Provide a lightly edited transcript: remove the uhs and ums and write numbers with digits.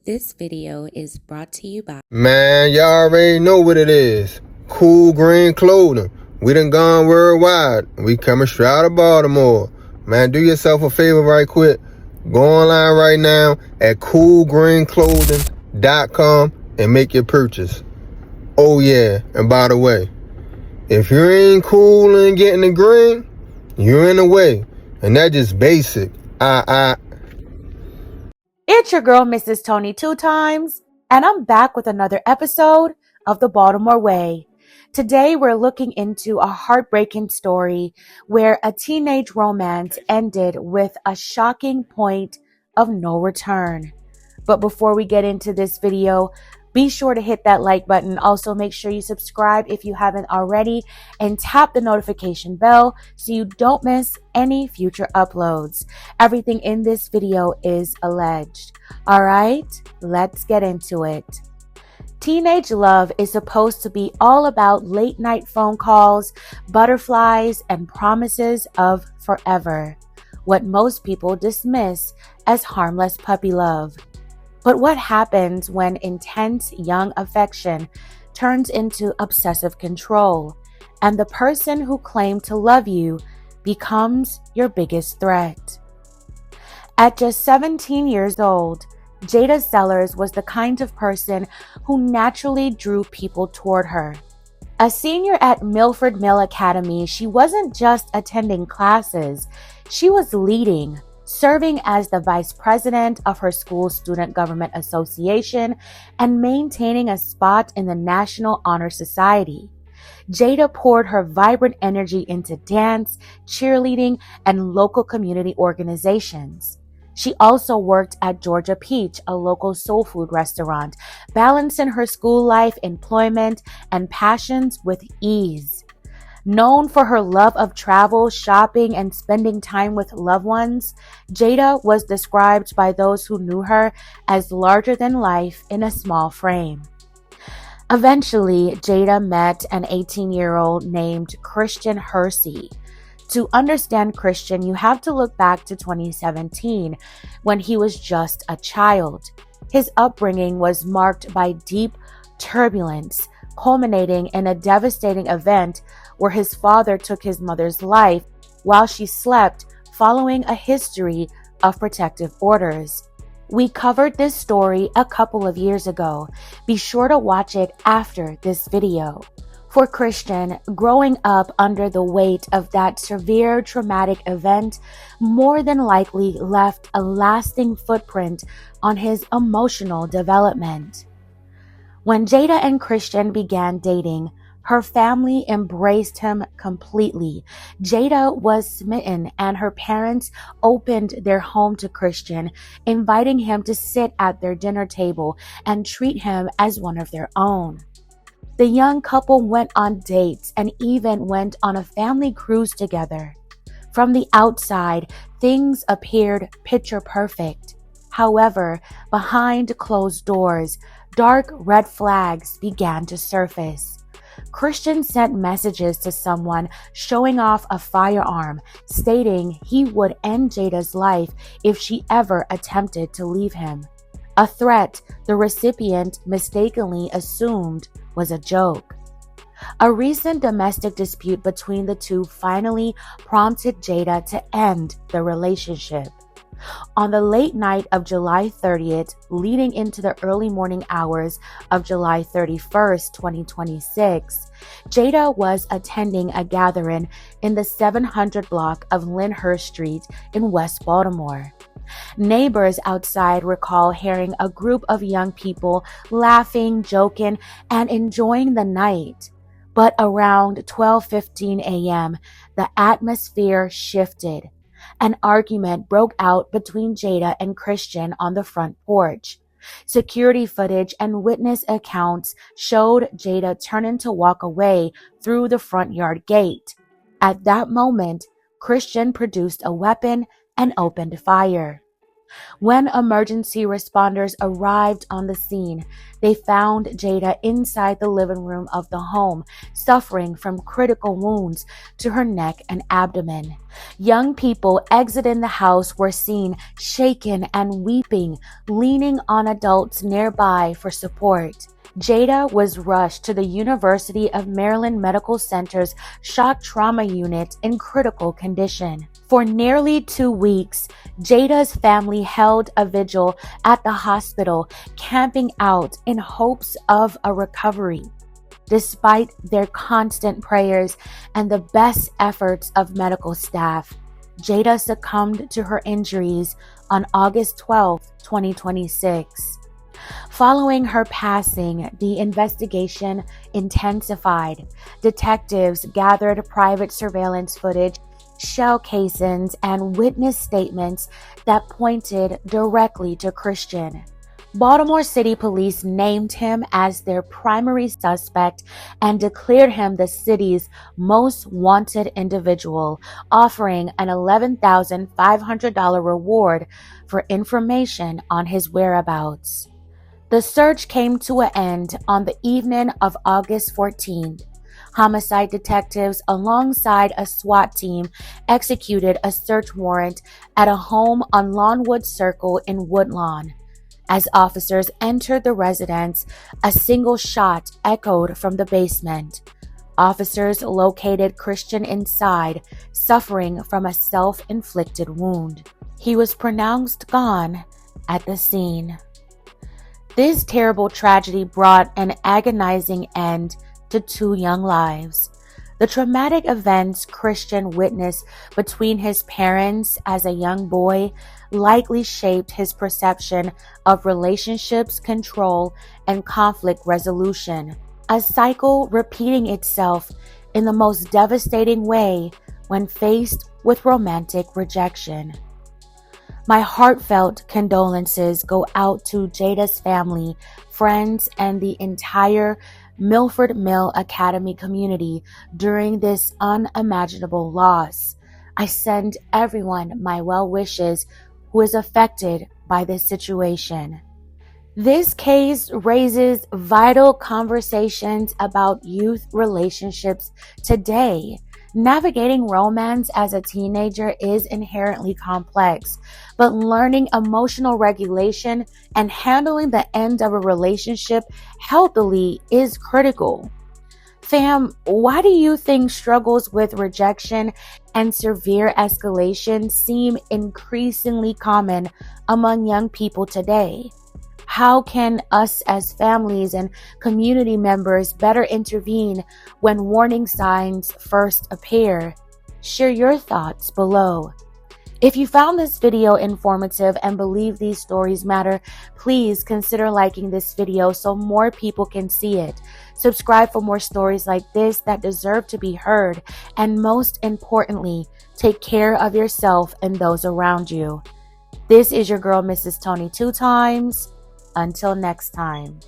This video is brought to you by... Man, y'all already know what it is. Cool green clothing. We done gone worldwide. We coming straight out of Baltimore. Man, do yourself a favor right quick. Go online right now at coolgreenclothing.com and make your purchase. Oh yeah, and by the way, if you ain't cool and getting the green, you're in the way. And that's just basic. It's your girl, Mrs. Tony, 2 times, and I'm back with another episode of the Baltimore Way. Today, we're looking into a heartbreaking story where a teenage romance ended with a shocking point of no return. But before we get into this video, be sure to hit that like button. Also, make sure you subscribe if you haven't already and tap the notification bell so you don't miss any future uploads. Everything in this video is alleged. All right, let's get into it. Teenage love is supposed to be all about late night phone calls, butterflies, and promises of forever. What most people dismiss as harmless puppy love. But what happens when intense young affection turns into obsessive control, and the person who claimed to love you becomes your biggest threat? At just 17 years old, Jada Sellers was the kind of person who naturally drew people toward her. A senior at Milford Mill Academy, she wasn't just attending classes, she was leading, serving as the vice president of her school's student government association and maintaining a spot in the National Honor Society. Jada poured her vibrant energy into dance, cheerleading, and local community organizations. She also worked at Georgia Peach, a local soul food restaurant, balancing her school life, employment, and passions with ease. Known for her love of travel, shopping, and spending time with loved ones, Jada was described by those who knew her as larger than life in a small frame. Eventually, Jada met an 18-year-old named Christian Hursey. To understand Christian, you have to look back to 2017, when he was just a child. His upbringing was marked by deep turbulence, culminating in a devastating event where his father took his mother's life while she slept, following a history of protective orders. We covered this story a couple of years ago. Be sure to watch it after this video. For Christian, growing up under the weight of that severe traumatic event more than likely left a lasting footprint on his emotional development. When Jada and Christian began dating, her family embraced him completely. Jada was smitten, and her parents opened their home to Christian, inviting him to sit at their dinner table and treat him as one of their own. The young couple went on dates and even went on a family cruise together. From the outside, things appeared picture perfect. However, behind closed doors, dark red flags began to surface. Christian sent messages to someone showing off a firearm, stating he would end Jada's life if she ever attempted to leave him. A threat the recipient mistakenly assumed was a joke. A recent domestic dispute between the two finally prompted Jada to end the relationship. On the late night of July 30th, leading into the early morning hours of July 31st, 2026, Jada was attending a gathering in the 700 block of Lyndhurst Street in West Baltimore. Neighbors outside recall hearing a group of young people laughing, joking, and enjoying the night. But around 12:15 a.m., the atmosphere shifted. An argument broke out between Jada and Christian on the front porch. Security footage and witness accounts showed Jada turning to walk away through the front yard gate. At that moment, Christian produced a weapon and opened fire. When emergency responders arrived on the scene, they found Jada inside the living room of the home, suffering from critical wounds to her neck and abdomen. Young people exiting the house were seen shaken and weeping, leaning on adults nearby for support. Jada was rushed to the University of Maryland Medical Center's shock trauma unit in critical condition. For nearly 2 weeks, Jada's family held a vigil at the hospital, camping out in hopes of a recovery. Despite their constant prayers and the best efforts of medical staff, Jada succumbed to her injuries on August 12, 2026. Following her passing, the investigation intensified. Detectives gathered private surveillance footage, shell casings, and witness statements that pointed directly to Christian. Baltimore City Police named him as their primary suspect and declared him the city's most wanted individual, offering an $11,500 reward for information on his whereabouts. The search came to an end on the evening of August 14th. Homicide detectives, alongside a SWAT team, executed a search warrant at a home on Lawnwood Circle in Woodlawn. As officers entered the residence, a single shot echoed from the basement. Officers located Christian inside, suffering from a self-inflicted wound. He was pronounced gone at the scene. This terrible tragedy brought an agonizing end to 2 young lives. The traumatic events Christian witnessed between his parents as a young boy likely shaped his perception of relationships, control, and conflict resolution, a cycle repeating itself in the most devastating way when faced with romantic rejection. My heartfelt condolences go out to Jada's family, friends, and the entire Milford Mill Academy community during this unimaginable loss. I send everyone my well wishes who is affected by this situation. This case raises vital conversations about youth relationships today. Navigating romance as a teenager is inherently complex, but learning emotional regulation and handling the end of a relationship healthily is critical. Fam, why do you think struggles with rejection and severe escalation seem increasingly common among young people today? How can us as families and community members better intervene when warning signs first appear? Share your thoughts below. If you found this video informative and believe these stories matter, please consider liking this video so more people can see it. Subscribe for more stories like this that deserve to be heard. And most importantly, take care of yourself and those around you. This is your girl, Mrs. Tony 2 Times. Until next time.